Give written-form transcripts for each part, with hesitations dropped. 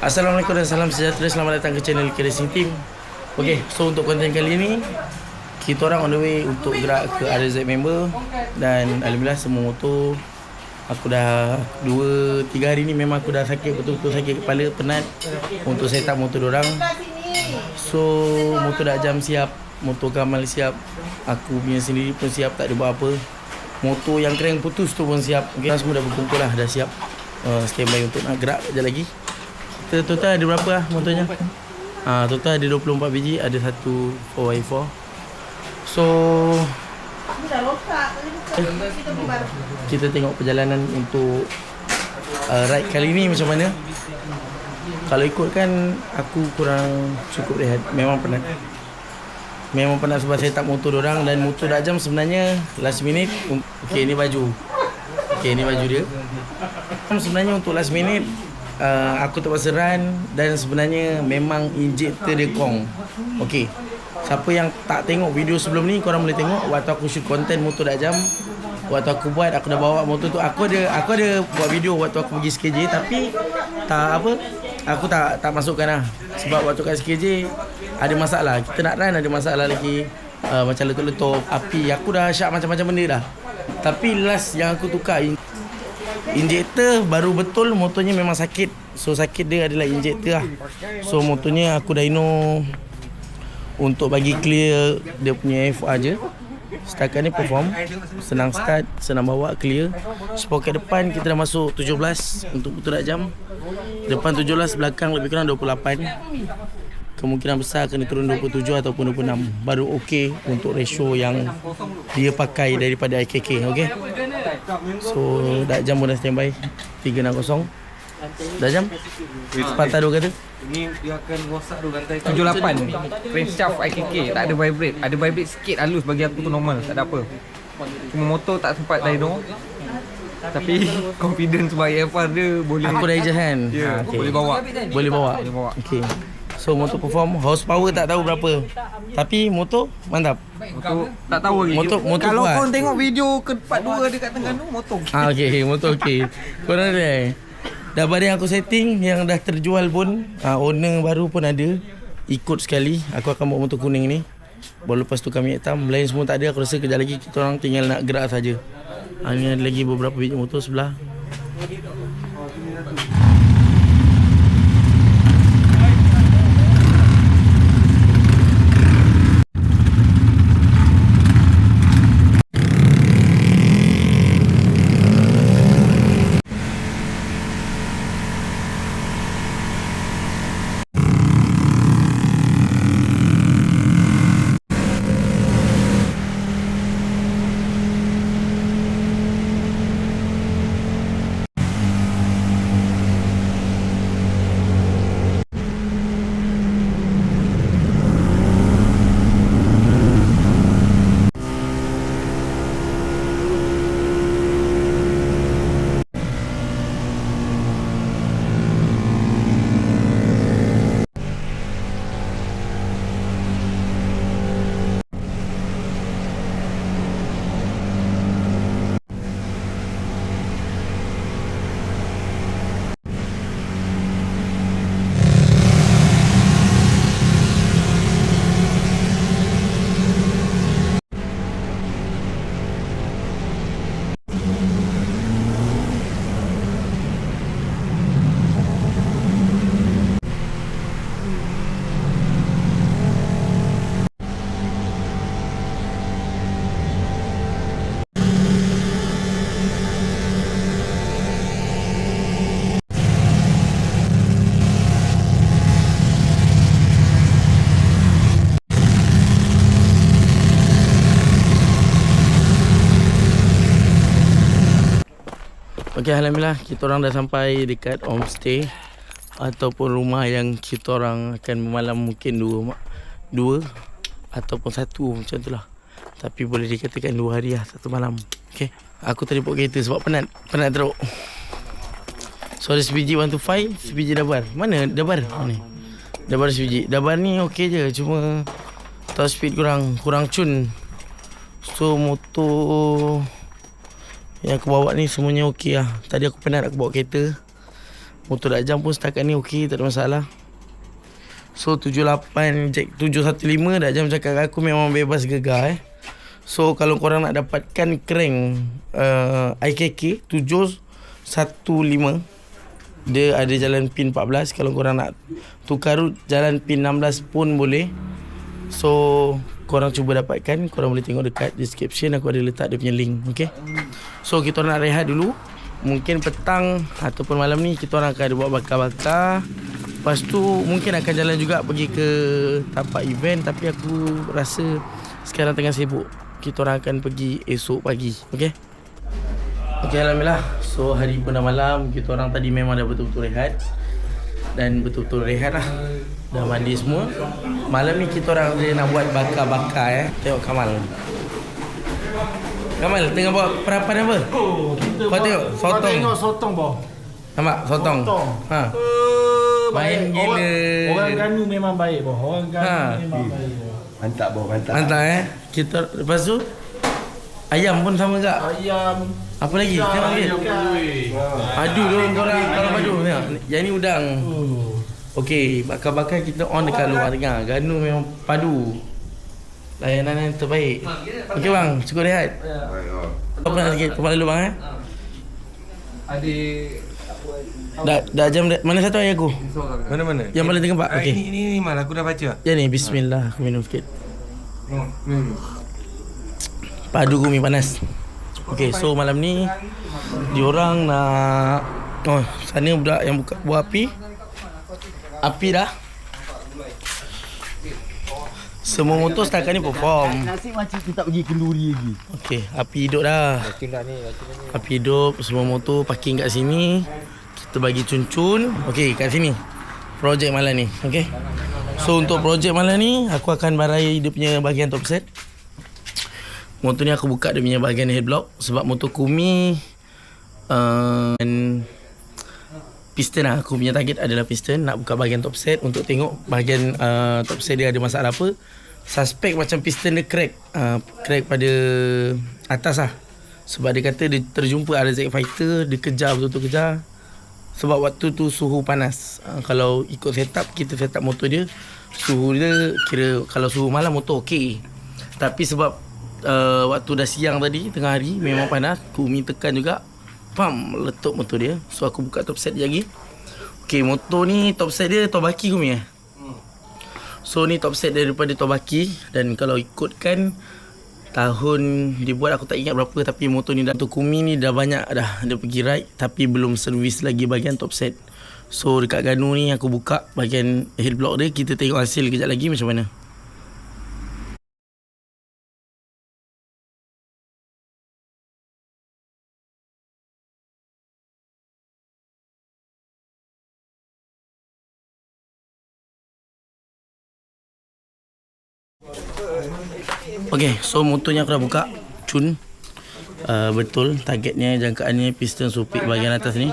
Assalamualaikum dan salam sejahtera. Selamat datang ke channel Racing Team. Okay, so untuk konten kali ni kita orang on the way untuk gerak ke RZ member. Dan alhamdulillah semua motor aku dah 2-3 hari ni memang aku dah sakit, betul-betul sakit kepala, penat untuk set up motor dorang. So motor dah jam siap, motor Kamal siap, aku punya sendiri pun siap, tak ada buat apa. Motor yang crank putus tu pun siap. Okay, semua dah berkumpul lah, dah siap standby untuk nak gerak sekejap lagi. Kita total ada berapa lah motornya? Total ada 24 biji, ada satu 4x4. So kita tengok perjalanan untuk ride kali ni macam mana. Kalau ikutkan aku kurang cukup rehat. Memang penat sebab set up motor dorang. Dan motor dah jam sebenarnya last minute. Okay, ni baju. Okay, ni baju dia. Sebenarnya untuk last minute aku terpaksa run. Dan sebenarnya memang injector dia kong. Okay, siapa yang tak tengok video sebelum ni, korang boleh tengok waktu aku shoot konten motor dah jam. Waktu aku buat, aku dah bawa motor tu. Aku ada buat video waktu aku pergi SKJ, tapi aku tak masukkan lah. Sebab waktu kat SKJ ada masalah. Kita nak run ada masalah lagi, macam letup-letup api. Aku dah syak macam-macam benda dah. Tapi last yang aku tukar injektor baru betul, motornya memang sakit. So sakit dia adalah injektor lah. So motornya aku dyno untuk bagi clear dia punya FR je. Setakat ni perform, senang start, senang bawa, clear. Sprocket depan kita dah masuk 17 untuk motor dah jam. Depan 17, belakang lebih kurang 28. Kemungkinan besar kena turun 27 ataupun 26. Baru okey untuk ratio yang dia pakai daripada IKK. Okey. So dah jam pun dah standby 360. Dah jam? Sepatah dua kata? Ini dia akan rosak tu rantai 78. Crankshaft IKK tak ada vibrate. Ada vibrate sikit halus, bagi aku tu normal, tak ada apa. Cuma motor tak sempat dyno. Tapi confidence sebab AFR dia boleh. Aku dah adjust kan? Okay. Boleh bawa. Boleh bawa. Okey. So motor perform, horsepower tak tahu berapa. Tapi motor mantap. Motor tak tahu lagi. Motor kalau kuat. kau tengok video ke part 2 dekat tengah tu, motor. Okey, motor okey. Korang ada dah barang aku setting yang dah terjual pun. Owner baru pun ada. Ikut sekali. Aku akan bawa motor kuning ni. Baru lepas tu kami hitam. Lain semua tak ada. Aku rasa kejap lagi kita orang tinggal nak gerak saja. Ni ada lagi beberapa biji motor sebelah. Okey, alhamdulillah kita orang dah sampai dekat homestay ataupun rumah yang kita orang akan bermalam. Mungkin dua ataupun satu macam tu lah. Tapi boleh dikatakan 2 hari lah, 1 malam. Okey, aku tadi bawa kereta sebab penat teruk. So ada sebiji 125, sebiji dabar. Mana dabar? Ni dabar sebiji. Dabar ni okey je, cuma top speed kurang cun. So motor yang aku bawa ni semuanya okey lah. Tadi aku penat aku bawa kereta. Motor dak jam pun setakat ni okey, tak ada masalah. So 78 Jack 715 dak jam cakap kat aku memang bebas gegar So kalau korang nak dapatkan crank IKK 715, dia ada jalan pin 14. Kalau korang nak tukar route jalan pin 16 pun boleh. So korang cuba dapatkan, korang boleh tengok dekat description, aku ada letak dia punya link. Okay, so kita nak rehat dulu. Mungkin petang ataupun malam ni kita orang akan ada buat bakar-bakar. Lepas tu mungkin akan jalan juga pergi ke tapak event. Tapi aku rasa sekarang tengah sibuk. Kita orang akan pergi esok pagi. Okay, Alhamdulillah. So hari pun dah malam. Kita orang tadi memang dah betul-betul rehat. Dan betul-betul rehat lah. Dah mandi semua. Malam ni kita orang dia nak buat bakar-bakar Tengok Kamal tengah buat perapan apa? Kau tengok sotong. Kau tengok sotong boh. Nampak sotong? Main gila. Orang Ganu memang baik boh. Orang Ganu memang baik boh. Mantap Kita lepas tu ayam pun sama tak? Ayam. Apa lagi? Tengok lagi. Padu tu korang padu tengok. Yang ni udang. Okey, bakar-bakar kita on dekat luar tengah. Ganu memang padu. Layanan yang terbaik. Okey bang, cukup rehat. Apa nak sikit? Kepala dulu bang Dah jam mana satu ayat aku? Mana-mana? Yang paling tengah pak. Okey. Ini malah aku dah baca. Ya ni, bismillah. Aku minum sikit. Padu gumi panas. Okey, so malam ni diorang nak sana budak yang buat api. Api dah. Semua motor setakat ni perform. Nasib macam kita tak pergi kenduri lagi. Okey, api hidup dah. Api hidup, semua motor parking kat sini. Kita bagi cun-cun. Okey, kat sini. Projek malam ni, okey. So untuk projek malam ni, aku akan barai dia punya bahagian top set. Motor ni aku buka dia punya bahagian headblock sebab motor Kumi piston lah. Aku punya target adalah piston. Nak buka bahagian top set untuk tengok bahagian top set dia ada masalah apa. Suspek macam piston dia crack pada atas lah. Sebab dia kata dia terjumpa RZ Fighter. Dia kejar, betul-betul kejar. Sebab waktu tu suhu panas. Kalau ikut setup, kita setup motor dia, suhu dia kira kalau suhu malam motor okey. Tapi sebab waktu dah siang tadi, tengah hari memang panas. Kumi tekan juga, pam, letup motor dia. So aku buka top set dia lagi. Okay, motor ni top set dia Tobaki Kumi So ni top set daripada Tobaki. Dan kalau ikutkan tahun dibuat aku tak ingat berapa. Tapi motor ni dah, motor Kumi ni dah banyak dah dia pergi ride. Tapi belum servis lagi bahagian top set. So dekat Ganu ni aku buka bahagian head block dia. Kita tengok hasil kejap lagi macam mana. Okay, so motornya aku dah buka. Cun betul targetnya, jangkaannya piston supik bahagian atas ni.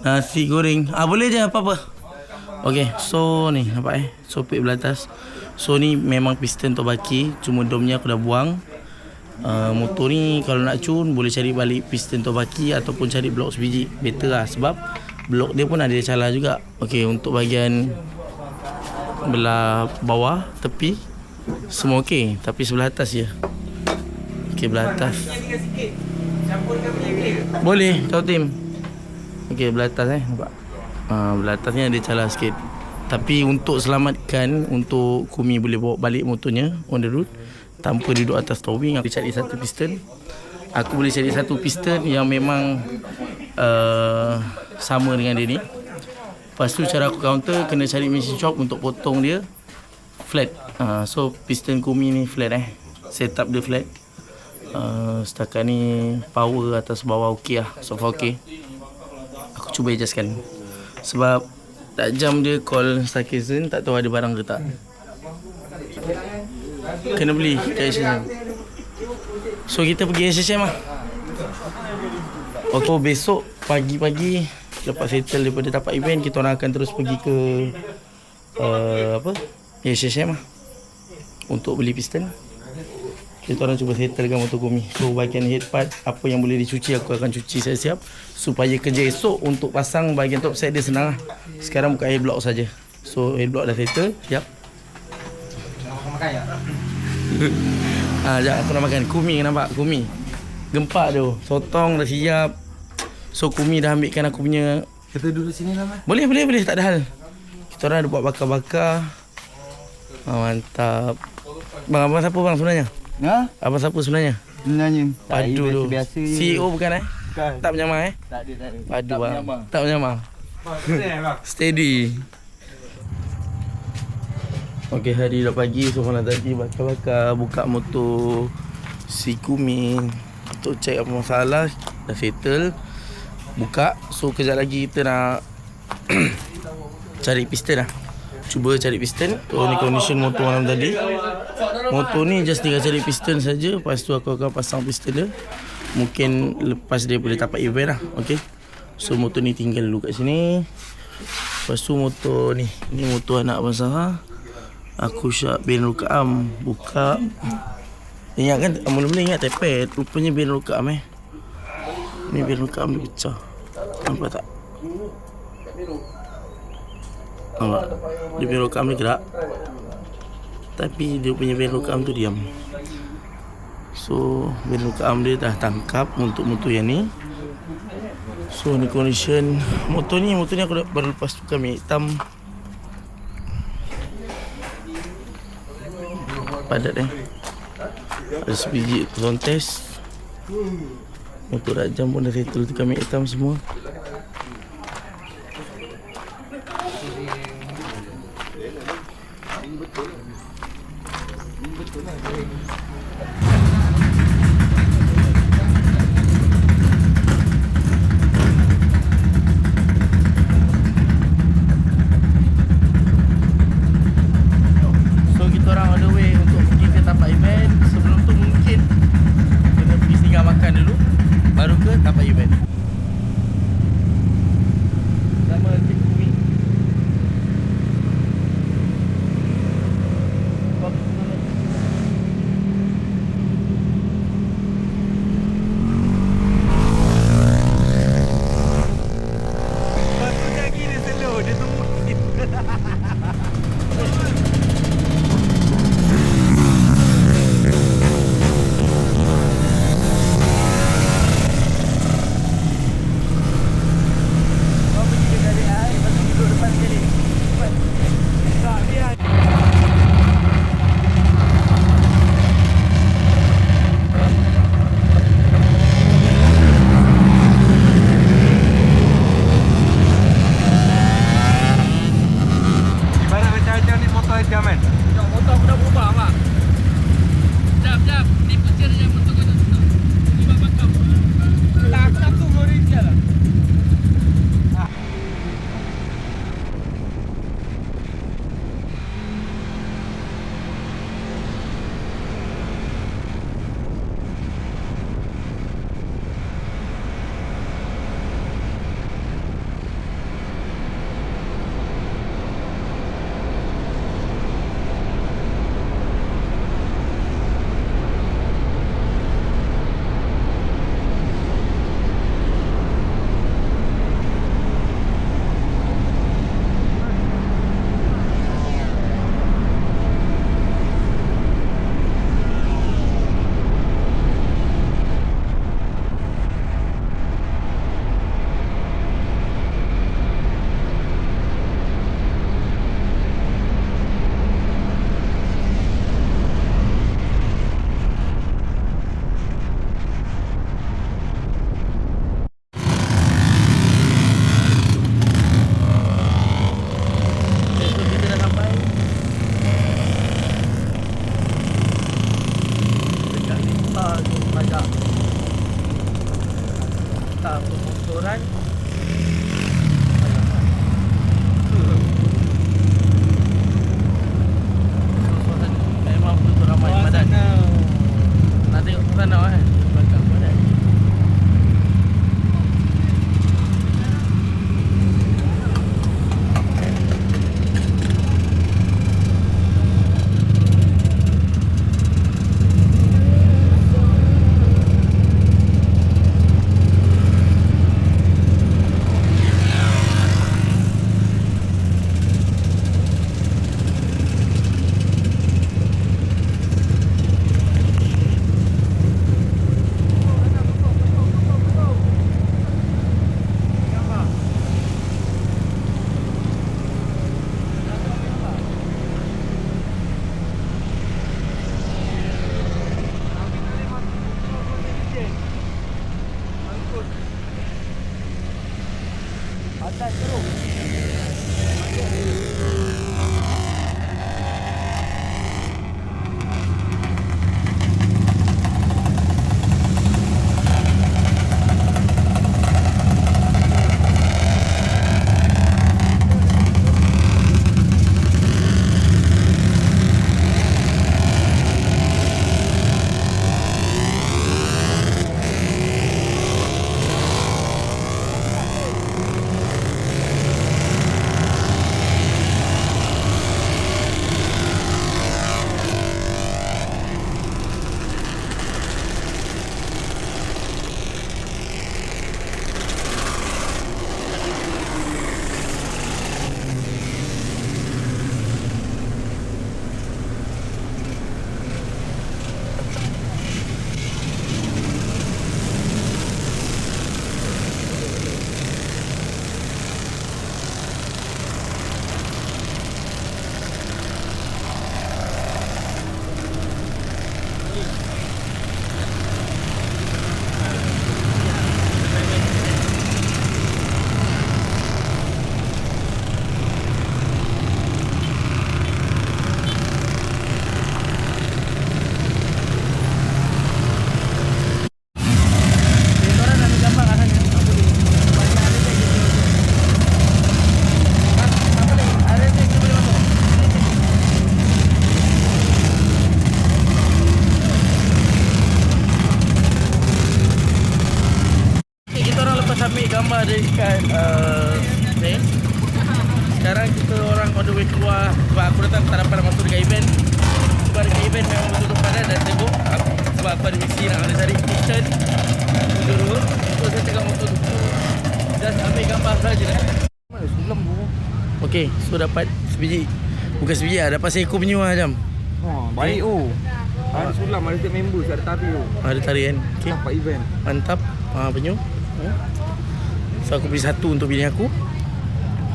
Nasi goreng boleh je apa-apa. Okay, so ni nampak supik belah atas. So ni memang piston Tobaki, cuma domnya aku dah buang. Motor ni kalau nak cun boleh cari balik piston Tobaki ataupun cari blok sebiji. Better lah sebab blok dia pun ada calar juga. Okay, untuk bahagian belah bawah tepi semua okey, tapi sebelah atas je. Okey, belah atas boleh kau tim. Okey, belah atas nampak. Belah atas ni ada calar sikit. Tapi untuk selamatkan, untuk Kumi boleh bawa balik motornya on the road tanpa duduk atas towing, aku cari satu piston. Aku boleh cari satu piston yang memang sama dengan dia ni. Lepas tu cara aku counter, kena cari machine shop untuk potong dia flat. So piston Kumi ni flat setup dia flat. Setakat ni power atas bawah okey lah, so far okey. Aku cuba adjustkan sebab tak jam dia call Starkism, tak tahu ada barang ke tak. Kena beli kat SSM. So kita pergi SSM lah. Okay, besok pagi-pagi lepas settle daripada tapak event, kita orang akan terus pergi ke SSM lah untuk beli piston. kita orang cuba settlekan motor Kumi. So bahagian head part, apa yang boleh dicuci aku akan cuci siap-siap supaya kerja esok untuk pasang bahagian top set dia senang lah. Sekarang buka head block saja. So head block dah settle, siap. Makan ya? Sekejap aku nak makan. Kumi nampak? Kumi gempak tu. Sotong dah siap. So Kumi dah ambilkan aku punya. Kita duduk sini lah, Mas. Boleh, tak ada hal. Kita orang ada buat bakar-bakar. Mantap. Bang, abang siapa bang sebenarnya? Ha? Abang siapa sebenarnya? Sebenarnya Padu tu. biasa je. CEO bukan Bukan. Tak menyamar Tak ada. Padu Tak bang. menyamar. Tak menyamar. Steady. Okey, hari dah pagi. So malam tadi bakar-bakar, buka motor si Kumi untuk check apa masalah. Dah settle. Buka. So kejap lagi kita nak cari piston lah. Cuba cari piston. So ni condition motor malam tadi. Motor ni just tinggal cari piston saja. Lepas tu aku akan pasang piston dia. Mungkin lepas dia boleh tapak event lah. Okay. So motor ni tinggal dulu kat sini. Lepas tu motor ni. Ni motor anak Abang Sarah. Aku syak bin Rukam. Buka. Ingat kan? Mula-mula ingat tepet. Rupanya bin Rukam Ni bin Rukam dia pecah. Nampak tak? Nampak? Dia bin Rukam dia gerak. Tapi dia punya bin Rukam tu diam. So bin Rukam dia dah tangkap untuk motor yang ni. So ni condition motor ni aku baru lepas tukar minyak hitam. Padat ada sebiji zone test. Motor Rajam pun dah settle tukar minyak hitam semua. So kita orang on the way untuk pergi ke tapak event. Sebelum tu mungkin kena pergi singgah makan dulu, baru ke tapak event. Sama Cik Kumi. Ambil gambar dekat base. Sekarang kita orang on the way keluar. Sebab aku datang tak dapat masuk dekat event. Sebab dekat event memang betul-betul padat dan sibuk. Sebab aku ada misi nak cari kitchen dulu. So saya tengok motor tu just ambil gambar saja lah. Mana sulam tu? Okay, so dapat sebiji. Bukan sebiji lah, dapat seekor penyu lah jam. Baik oh. Ada sulam, ada setiap member, ada tari oh. Ada tari kan. Okay. Dapat event. Mantap. Penyu. So aku beli satu untuk bini aku.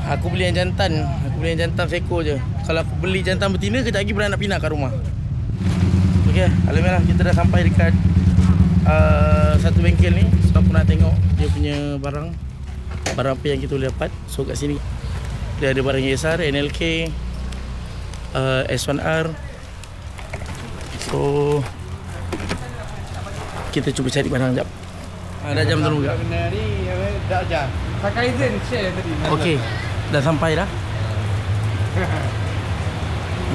Aku beli yang jantan. Aku beli yang jantan seekor je. Kalau aku beli jantan betina, kejap lagi beranak pinak kat rumah. Okay, alhamdulillah kita dah sampai dekat satu bengkel ni. So aku nak tengok dia punya barang. Barang apa yang kita boleh dapat. So kat sini dia ada barang ESR, NLK, S1R. So kita cuba cari barang sekejap. Dah jam tolong juga. Benda ni dah jam. Sakaizen share tadi. Okey, dah sampai dah.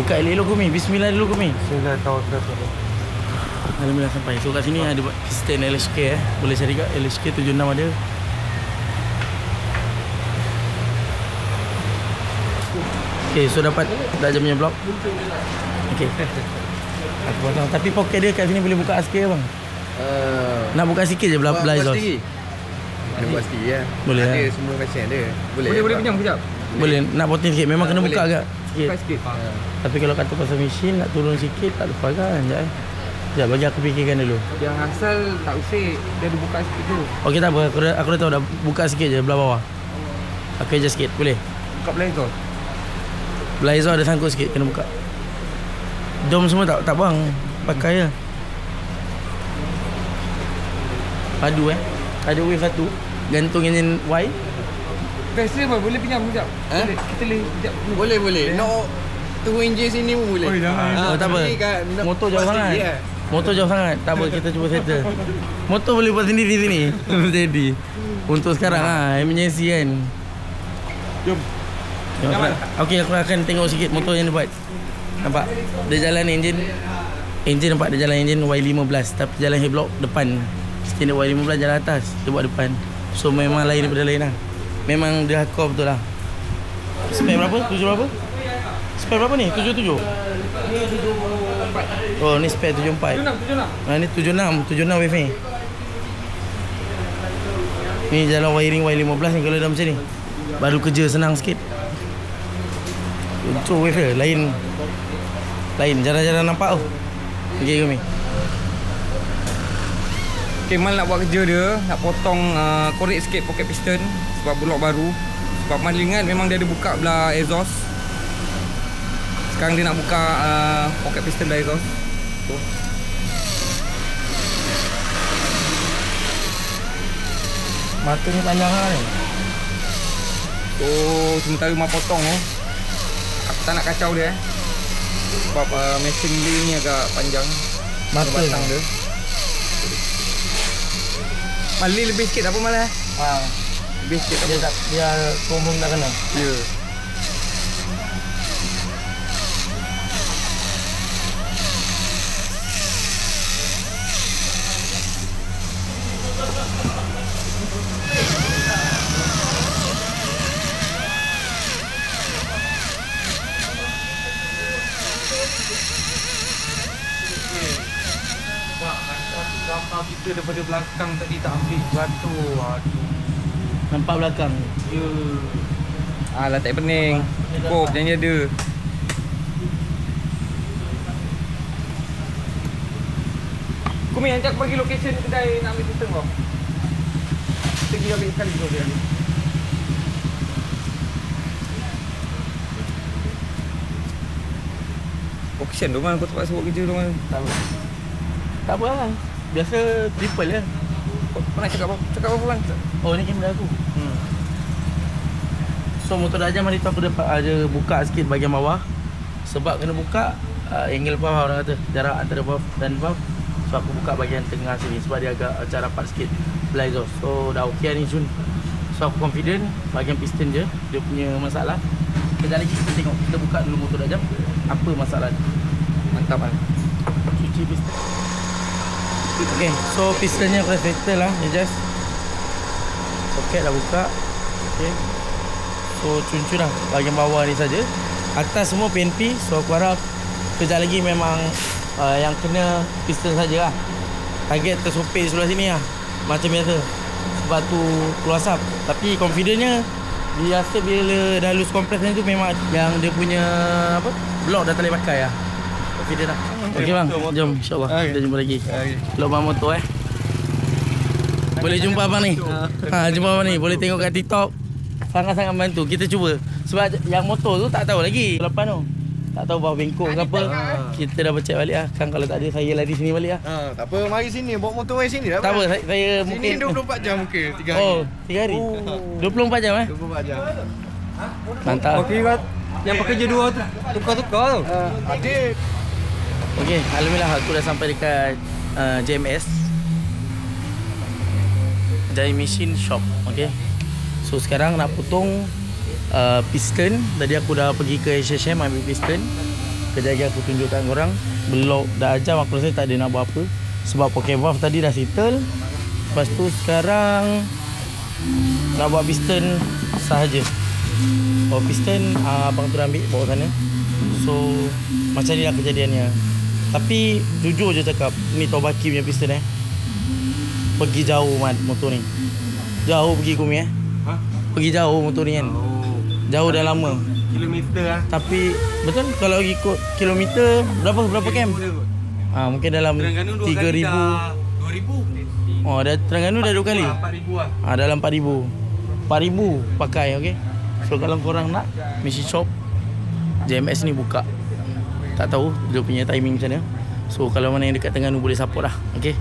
Buka elok-elok Kumi. Bismillah dulu Kumi. Sudah tahu dah. Alhamdulillah sampai. So kat sini ada stand LSK Boleh cari kat LSK 76 ada. Okey, so dapat dah jamnya blok. Okey. Aku pasang. Tapi poket dia kat sini boleh buka sikit bang. Nak buka sikit je belah exhaust. Ada buat sendiri ya. Boleh Ada lah. semua fashion ada. Boleh pinjam kejap. Boleh nak potong sikit. Memang kena buka agak sikit. Buka sikit. Tapi kalau kata pasal mesin nak turun sikit tak lupa kan. Sekejap Sekejap bagi aku fikirkan dulu. Yang asal tak usik, dia ada buka sikit tu. Okey tak apa. Aku dah tahu dah buka sikit je belah bawah. Aku adjust sikit. Boleh? Buka blazer. Belah exhaust ada sangkut sikit. Kena buka. Dom semua tak bang. Pakai je. Padu ada wave satu. Gantung engine Y. Best dia boleh pinjam kejap. Boleh. Kita boleh kejap. Boleh. Nak tunggu enjin sini pun boleh. Oh, jangan. Tak apa. Motor jauh sangat. Motor jauh sangat. Tak apa, kita cuba settle. Motor boleh buat sendiri sini. Jadi untuk sekarang emergency kan. Jom. Okey, aku akan tengok sikit motor yang dia buat. Nampak? Dia jalan engine nampak dia jalan engine Y15 tapi jalan head block depan. Standard Y15 jalan atas, dia buat depan. So memang lain daripada lain lah. Memang dia hardcore betul lah. Spek berapa? 7 berapa? Spek berapa ni? 77? Oh ni spek 74. Ni 76 wave ni. Ni jalan wiring Y15 ni kalau dah macam ni. Baru kerja senang sikit. Untuk wave dia lain jarang-jarang nampak tu. Okey Kumi. Kemal nak buat kerja dia, nak potong korek sikit poket piston sebab blok baru. Sebab Mal ingat memang dia ada buka belah exhaust. Sekarang dia nak buka poket piston belah exhaust. Tu. Mata ni panjang lah ni. So sementara Mak potong aku tak nak kacau dia sebab mesin dia ni agak panjang batang dia. Mali lebih sikit apa malah? Lebih sikit apa? Dia tak, dia belum dah kena. Ya. Gambar kita daripada belakang tadi tak ambil beratur. Aduh. Nampak belakang. Ya. Alah tak pening. Cukup janji ada. Kumi nanti aku bagi location kedai nak ambil sistem kau. Kita pergi ambil sekali kau dia. Location tu mana kau terpaksa buat kerja tu mana? Tak apa lah. Biasa triple je. Kau pernah cakap apa bang? Oh, ni kamera aku. So motor Dajjal hari tu aku dapat ada buka sikit bahagian bawah. Sebab kena buka angle bawah orang kata. Jarak antara bawah dan bawah. So aku buka bahagian tengah sini sebab dia agak rapat sikit fly exhaust. So dah okey ni Jun. So aku confident bahagian piston je dia punya masalah. Kejap lagi kita tengok, kita buka dulu motor Dajjal apa masalah dia. Mantap kan? Cuci piston. Okay, so pistonnya aku dah settle lah. Dia just soket dah buka. Okay, so cun-cun lah bahagian bawah ni saja. Atas semua PNP. So aku harap kejap lagi memang yang kena piston saja lah. Target tersopir sebelah sini lah macam biasa. Sebab tu keluar asap. Tapi confidentnya dia rasa bila dah loose compressor tu memang yang dia punya apa block dah tak boleh pakai lah. Confident lah. Okey bang, jom insyaAllah kita jumpa lagi. Lok bang motor boleh jumpa abang ni. Jumpa abang ni. Boleh tengok kat TikTok. Sangat-sangat bantu. Kita cuba. Sebab yang motor tu tak tahu lagi. Lepas tu tak tahu bawa bengkok ke apa. Kita dah check balik lah. Kan kalau tak ada saya lari sini balik lah. Tak apa, mari sini. Bawa motor mari sini dah. Tak apa, saya mungkin Sini 24 jam mungkin 3 hari. Oh, 3 hari. 24 jam 24 jam. Mantap. Okey kan? Yang pekerja dua tu tukar-tukar tu. Adik. Okey, alhamdulillah aku dah sampai dekat JMS. Jai Machine Shop. Okey. So sekarang nak potong piston. Tadi aku dah pergi ke HSM ambil piston. Kejap lagi aku tunjukkan korang. Belok dah jam aku rasa tak ada nak buat apa. Sebab pocket valve tadi dah settle. Lepas tu sekarang nak buat piston sahaja. Oh piston abang tu dah ambil bawa sana. So macam ni lah kejadiannya. Tapi jujur je cakap, ni Tobaki punya piston pergi jauh mat motor ni. Jauh pergi Kumi Pergi jauh motor ni kan. Jauh dah lama. Kilometer lah. Tapi betul kalau ikut kilometer berapa camp? Mungkin dalam 3,000. 2,000. Oh, dah Terengganu dah 2 kali. 4,000 lah. Dalam 4,000. 4,000 pakai okey. So kalau korang nak machine shop JMS ni buka. Tak tahu dia punya timing macam mana. So kalau mana yang dekat Terengganu boleh support lah. Okey.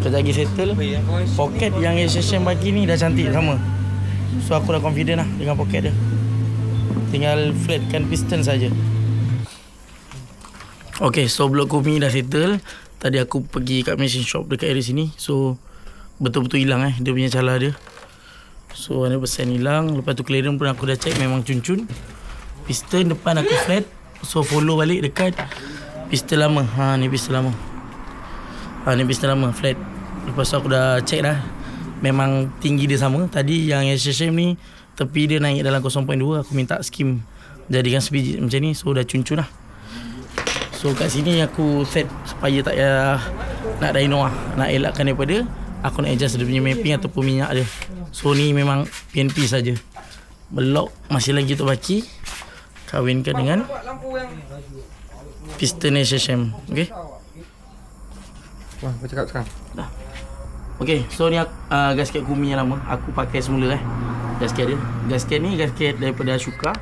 Kejap lagi settle. Pocket yang HSM bagi ni dah cantik sama. So aku dah confident lah dengan pocket dia. Tinggal flatkan piston saja. Okay, so blok Kumi dah settle. Tadi aku pergi kat machine shop dekat area sini. So betul-betul hilang dia punya cala dia. So 100% hilang. Lepas tu clearance pun aku dah check memang cun-cun. Piston depan aku flat. So follow balik dekat piston lama. Ni piston lama. Ni piston lama flat. Lepas tu aku dah check dah. Memang tinggi dia sama. Tadi yang HSM ni tepi dia naik dalam 0.2. Aku minta skim jadikan sebiji macam ni. So dah cun-cun lah. So kat sini aku set supaya tak payah nak dyno lah. Nak elakkan daripada aku nak adjust dia punya mapping ataupun minyak dia. So ni memang PNP saja. Belok masih lagi untuk baki. Kawinkan dengan piston HSM. Okay. Wah, apa cakap sekarang? Dah. Okay, so ni gasket Kumi yang lama. Aku pakai semula gasket dia. Gasket ni gasket daripada Ashoka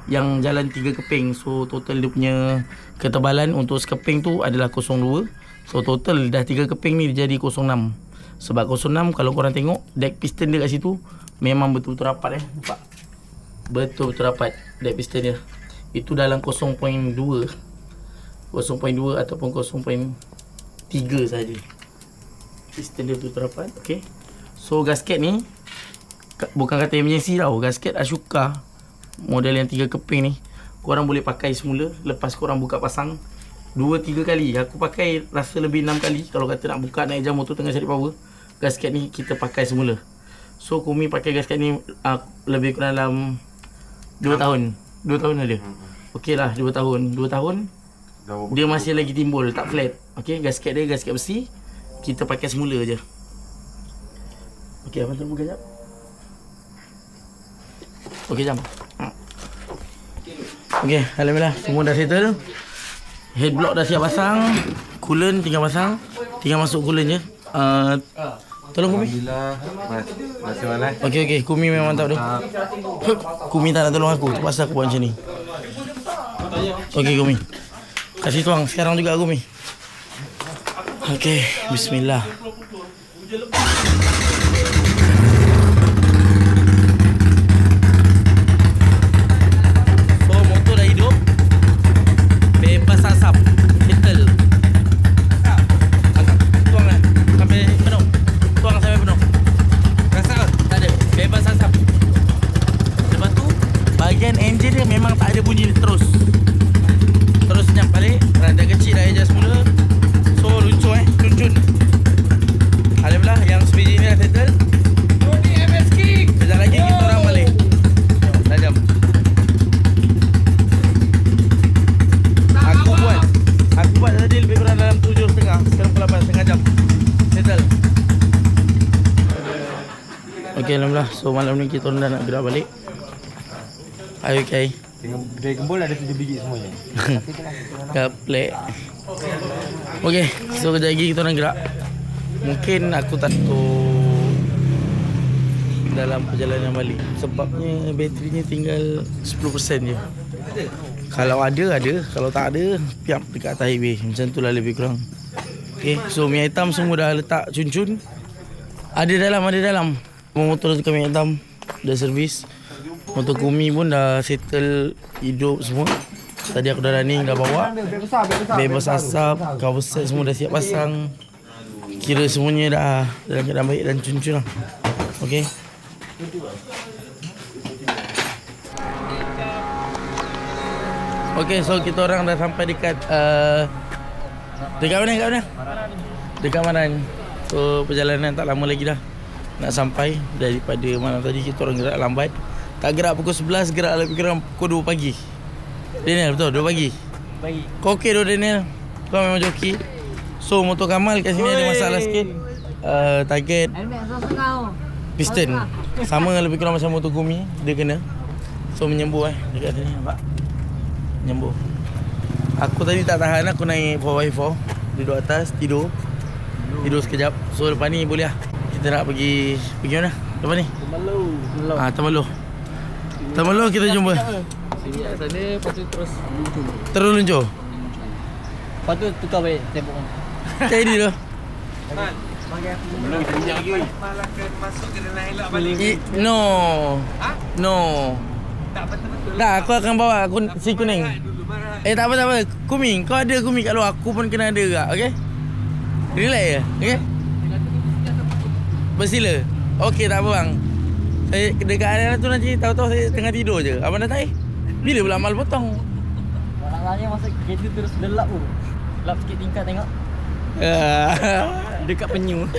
yang jalan 3 keping. So total dia punya ketebalan untuk sekeping tu adalah 0.2. So total dah 3 keping ni jadi 0.6. Sebab 0.6 kalau korang tengok deck piston dia kat situ memang betul-betul rapat nampak. Betul-betul rapat dead piston dia. Itu dalam 0.2 ataupun 0.3 saja. Piston dia betul-betul rapat. Okay. So gasket ni bukan kata emergency tau. Gasket Ashoka model yang 3 keping ni korang boleh pakai semula. Lepas korang buka pasang 2-3 kali. Aku pakai rasa lebih 6 kali. Kalau kata nak buka naik jam motor tengah cari power, gasket ni kita pakai semula. So Kumi pakai gasket ni lebih kurang dalam 2 tahun. 2 tahun ada. Okey lah 2 tahun. 2 tahun dia masih lagi timbul, tak flat. Okey, gasket dia gasket besi. Kita pakai semula je. Okey, abang tunggu kejap. Okey, jam. Okey, alhamdulillah semua dah settle. Head block dah siap pasang. Coolant tinggal pasang. Tinggal masuk coolant je. Tolong Kumi. Alhamdulillah. Masih mana? Okey, Kumi memang tak ada. Kumi tak nak tolong aku. Terpaksa aku buat macam ni. Okey Kumi. Kasih tuang sekarang juga Kumi. Okey, bismillah. So motor dah hidup. Bebas asap. Settle. Tuang lah sampai penuh. Tuang sampai penuh. Rasa Tak ada. Bebas asap. Lepas tu bahagian enjin dia memang tak ada bunyi terus. Terus senyap balik. Rada kecil dah adjust mula. So lucu cun-cun. Alhamdulillah yang speed ni dah settle. Rodi MS King. Sekejap lagi kita orang balik. Dah jam. Aku buat tadi lebih kurang dalam 7.30. Sekarang pukul 8, setengah jam. Settle. Okey, alhamdulillah. So malam ni kita orang dah nak gerak balik. Okay. Dari gembul ada 7 biji semuanya. Kaplek. Okey, so kejap lagi kita orang gerak. Mungkin aku tak tahu dalam perjalanan balik. Sebabnya baterinya tinggal 10% je. Kalau ada. Kalau tak ada, piap dekat atas highway. Macam tu lah lebih kurang. Okay, so minyak hitam semua dah letak cun-cun. Ada dalam. Motor tukar minyak hitam dah servis. Motor Kumi pun dah settle hidup semua. Tadi aku dah running, dah bawa. Bebas asap, cover set semua dah siap pasang. Kira semuanya dah dalam keadaan baik dan cun-cun lah. Okay. Okay, so kita orang dah sampai dekat dekat mana? Dekat Maran. So perjalanan tak lama lagi dah nak sampai. Daripada malam tadi kita orang gerak lambat. Tak gerak pukul 11, gerak lebih kurang pukul 2 pagi. Daniel, betul? 2 pagi? Pagi. Kau okey tu Daniel? Kau memang joki. So motor Kamal kat sini ada masalah sikit. Target piston. Sama lebih kurang macam motor Kumi. Dia kena. So menyembuh dekat sini nampak. Menyembuh. Aku tadi tak tahan, aku naik 4x4. Duduk atas, tidur sekejap. So lepas ni boleh lah. Kita nak pergi mana? Lepas ni? Temerloh kita jumpa. Sini kat sana, lepas tu terus luncur. Terus luncur. Lepas tu tukar balik tembok. Jadi tu. Belum janji lagi. Malahkan masuk ke dalam elak balik. No. No. Tak, aku akan bawa si kuning. Tak apa. Kumi, kau ada Kumi kat luar. Aku pun kena ada juga, okey? Relax je, okey? Bersila. Okey, tak apa bang. Saya dekat area tu nanti tahu-tahu saya tengah tidur je. Abang dah tahu? Bila pula amal potong? Masalahnya masa kereta terus delap tu. Lap sikit tingkat tengok. Dekat penyu.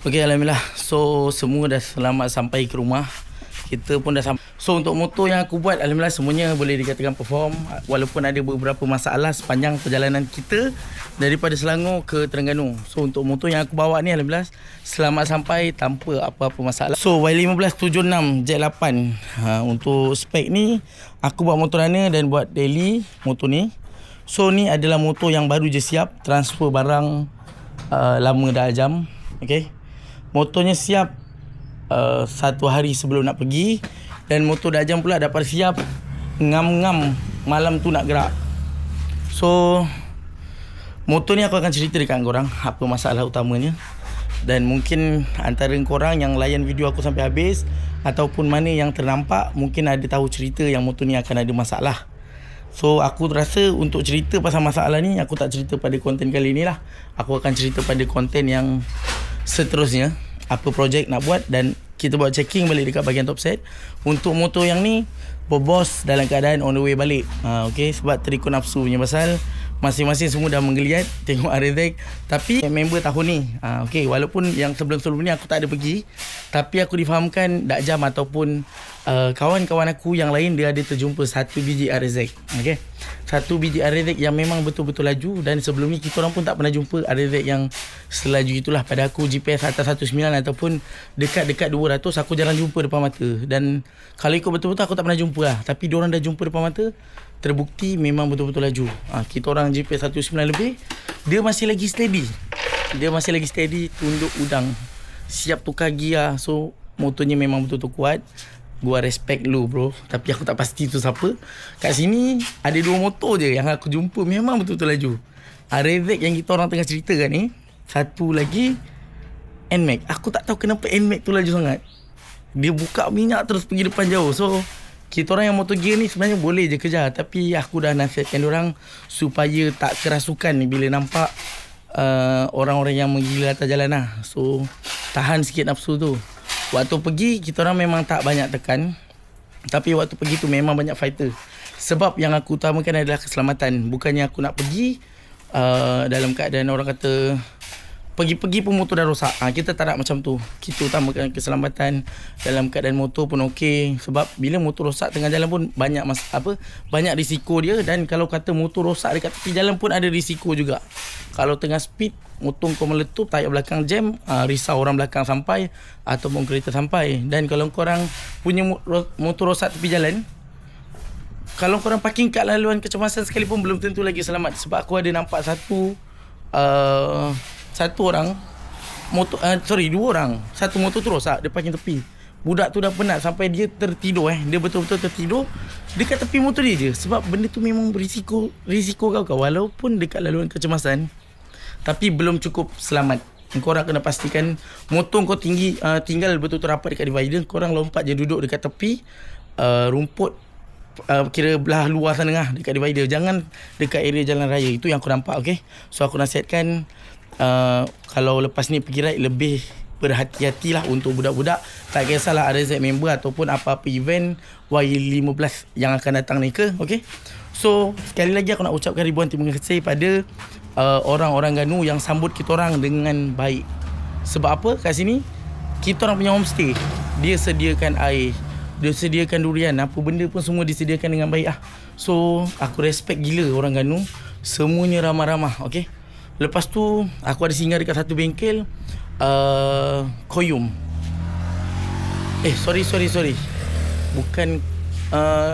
Okay, Alhamdulillah. So semua dah selamat sampai ke rumah. Kita pun dah sampai. So untuk motor yang aku buat, Alhamdulillah semuanya boleh dikatakan perform. Walaupun ada beberapa masalah sepanjang perjalanan kita daripada Selangor ke Terengganu. So untuk motor yang aku bawa ni, Alhamdulillah selamat sampai tanpa apa-apa masalah. So Y1576 Jet8. Untuk spek ni, aku buat motor runner dan buat daily motor ni. So ni adalah motor yang baru je siap. Transfer barang lama dah jam. Okay. Motornya siap 1 hari sebelum nak pergi. Dan motor dah jam pula dapat siap ngam-ngam malam tu nak gerak. So motor ni aku akan cerita dekat korang apa masalah utamanya. Dan mungkin antara korang yang layan video aku sampai habis ataupun mana yang ternampak, mungkin ada tahu cerita yang motor ni akan ada masalah. So aku rasa untuk cerita pasal masalah ni, aku tak cerita pada konten kali ni lah. Aku akan cerita pada konten yang seterusnya, apa projek nak buat. Dan kita buat checking balik dekat bahagian top set. Untuk motor yang ni, bos dalam keadaan on the way balik. Okay, sebab terikut nafsu punya pasal masing-masing semua dah menggeliat tengok RZ. Tapi member tahun ni, okay, walaupun yang sebelum-sebelum ni aku tak ada pergi, tapi aku difahamkan Dak Jam ataupun kawan-kawan aku yang lain dia ada terjumpa 1 biji RZ. Okay, 1 biji RZ yang memang betul-betul laju. Dan sebelum ni kita orang pun tak pernah jumpa RZ yang selaju itulah. Pada aku GPS atas 19 ataupun dekat-dekat 200 aku jarang jumpa depan mata. Dan kalau ikut betul-betul aku tak pernah jumpa lah. Tapi diorang dah jumpa depan mata, terbukti memang betul-betul laju. Kita orang GPS 19 lebih, dia masih lagi steady. Dia masih lagi steady, tunduk udang, siap tukar gear. So motornya memang betul-betul kuat. Gua respect lu bro. Tapi aku tak pasti tu siapa. Kat sini ada 2 motor je yang aku jumpa memang betul-betul laju. RZ yang kita orang tengah ceritakan ni, satu lagi NMAX. Aku tak tahu kenapa NMAX tu laju sangat. Dia buka minyak terus pergi depan jauh. So kita orang yang motor gear ni sebenarnya boleh je kejar. Tapi aku dah nasihatkan diorang supaya tak kerasukan ni bila nampak orang-orang yang menggila atas jalan lah. So tahan sikit nafsu tu. Waktu pergi kita orang memang tak banyak tekan. Tapi waktu pergi tu memang banyak fighter. Sebab yang aku utamakan adalah keselamatan. Bukannya aku nak pergi dalam keadaan orang kata pergi-pergi pun motor dah rosak. Kita tak nak macam tu. Kita utamakan keselamatan. Dalam keadaan motor pun okey. Sebab bila motor rosak tengah jalan pun banyak banyak risiko dia. Dan kalau kata motor rosak dekat tepi jalan pun ada risiko juga. Kalau tengah speed, motor kau meletup, tayar belakang jam, risau orang belakang sampai ataupun kereta sampai. Dan kalau korang punya motor rosak tepi jalan, kalau korang parking kat laluan kecemasan sekalipun belum tentu lagi selamat. Sebab aku ada nampak satu orang motor, 2 orang. Satu motor tu rosak, dia parking tepi. Budak tu dah penat sampai dia tertidur Dia betul-betul tertidur dekat tepi motor dia je. Sebab benda tu memang berisiko kau. Walaupun dekat laluan kecemasan, tapi belum cukup selamat. Korang kena pastikan motor kau tinggal betul-betul rapat dekat divider. Korang lompat je duduk dekat tepi rumput, kira belah luar sana lah, dekat divider. Jangan dekat area jalan raya. Itu yang aku nampak. Okay, so aku nasihatkan kalau lepas ni pergi ride, lebih berhati-hatilah untuk budak-budak. Tak kisahlah RZ member ataupun apa-apa event Y15 yang akan datang ni ke. Okay, so sekali lagi aku nak ucapkan ribuan terima kasih pada orang-orang Ganu yang sambut kita orang dengan baik. Sebab apa? Kat sini kita orang punya homestay, dia sediakan air, dia sediakan durian, apa benda pun semua disediakan dengan baik lah. So aku respect gila orang Ganu. Semuanya ramah-ramah. Okay, lepas tu aku ada singgah dekat satu bengkel Koyum. Sorry bukan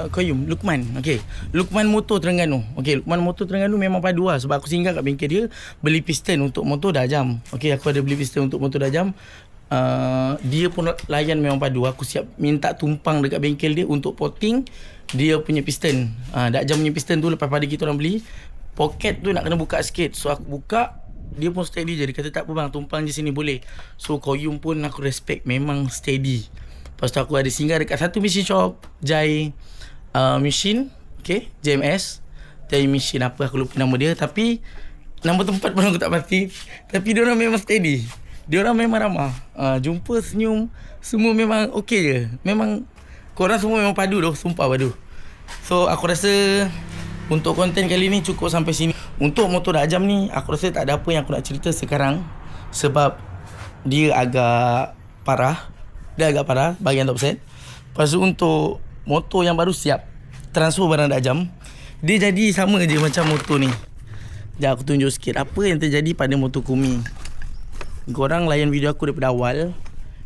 Koyum, Lukman. Okay, Lukman Motor Terengganu. Okay, Lukman Motor Terengganu memang padu lah. Sebab aku singgah kat bengkel dia, beli piston untuk motor dah jam. Okay, aku ada beli piston untuk motor dah jam. Dia pun layan memang padu. Aku siap minta tumpang dekat bengkel dia untuk potting dia punya piston. Dak jam punya piston tu lepas pada kita orang beli, poket tu nak kena buka sikit. So aku buka, dia pun steady je. Dia kata tak apa bang, tumpang je sini boleh. So Koyum pun aku respect, memang steady. Lepas tu aku ada singgah dekat satu machine shop, Jai Machine. Okay, JMS Jai Machine apa aku lupa nama dia. Tapi nama tempat pun aku tak pasti. Tapi dia orang memang steady, dia orang memang ramah. Jumpa, senyum, semua memang okey je. Memang korang semua memang padu doh, sumpah padu. So aku rasa untuk konten kali ni cukup sampai sini. Untuk motor Dak Jam ni, aku rasa tak ada apa yang aku nak cerita sekarang. Sebab dia agak parah. Bahagian top set. Lepas tu untuk motor yang baru siap, transfer barang dah jam, dia jadi sama je macam motor ni. Sekejap aku tunjuk sikit apa yang terjadi pada motor Kumi. Korang layan video aku daripada awal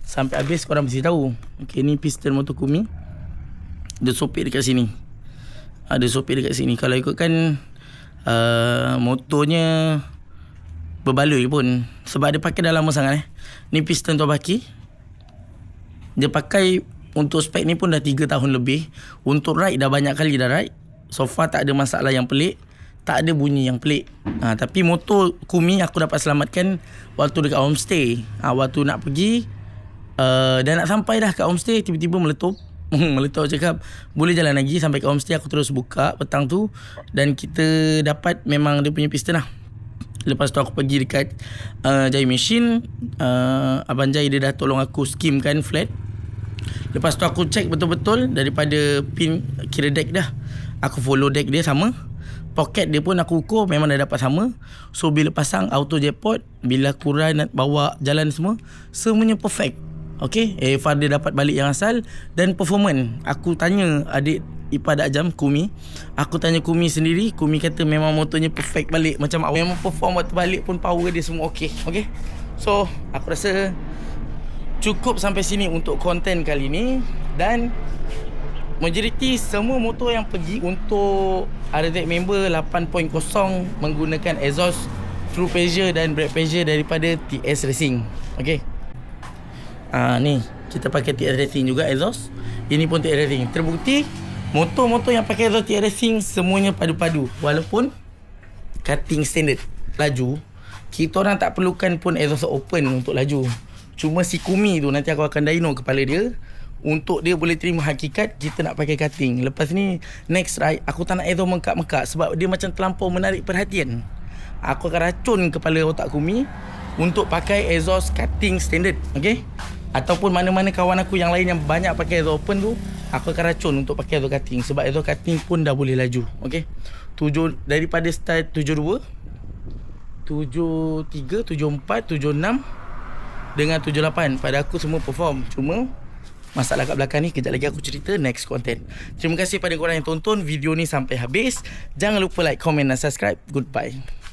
sampai habis, korang mesti tahu. Okay, ni piston motor Kumi. Ada sopir dekat sini. Kalau ikutkan motornya berbaloi pun, sebab dia pakai dah lama sangat. Ni piston tu baki. Dia pakai untuk spek ni pun dah 3 tahun lebih. Untuk ride dah banyak kali dah ride. So far tak ada masalah yang pelik, tak ada bunyi yang pelik. Tapi motor Kumi aku dapat selamatkan waktu dekat homestay. Waktu nak pergi dah nak sampai dah kat homestay, tiba-tiba meletup. Meletup, cakap boleh jalan lagi. Sampai kat homestay aku terus buka petang tu, dan kita dapat memang dia punya piston lah. Lepas tu aku pergi dekat Jai Machine. Abang Jai dia dah tolong aku skimkan flat. Lepas tu aku check betul-betul daripada pin kira deck dah. Aku follow deck dia sama. Poket dia pun aku ukur memang dah dapat sama. So bila pasang auto jackpot, bila aku run nak bawa jalan semua, semuanya perfect. Okay, AFR dia dapat balik yang asal. Dan performance, aku tanya adik ipar Dak Jam, Kumi. Aku tanya Kumi sendiri, Kumi kata memang motornya perfect balik. Macam memang perform waktu balik pun power dia semua okay. Okay, so aku rasa cukup sampai sini untuk konten kali ni. Dan majoriti semua motor yang pergi untuk RZ member 8.0 menggunakan exhaust True Pleasure dan brake pressure daripada TS Racing. Okay, ni kita pakai TS Racing juga exhaust. Ini pun TS Racing. Terbukti motor-motor yang pakai exhaust TS Racing semuanya padu-padu. Walaupun cutting standard laju, kita orang tak perlukan pun exhaust open untuk laju. Cuma si Kumi tu nanti aku akan dyno kepala dia untuk dia boleh terima hakikat kita nak pakai cutting. Lepas ni next ride aku tak nak exhaust mengkak-mekak sebab dia macam terlampau menarik perhatian. Aku akan racun kepala otak Kumi untuk pakai exhaust cutting standard. Okay, ataupun mana-mana kawan aku yang lain yang banyak pakai exhaust open tu, aku akan racun untuk pakai exhaust cutting. Sebab exhaust cutting pun dah boleh laju. Okay, daripada start 72, 73, 74, 76 dengan 78 pada aku semua perform. Cuma masalah kat belakang ni kejap lagi aku cerita next content. Terima kasih pada korang yang tonton video ni sampai habis. Jangan lupa like, komen dan subscribe. Goodbye.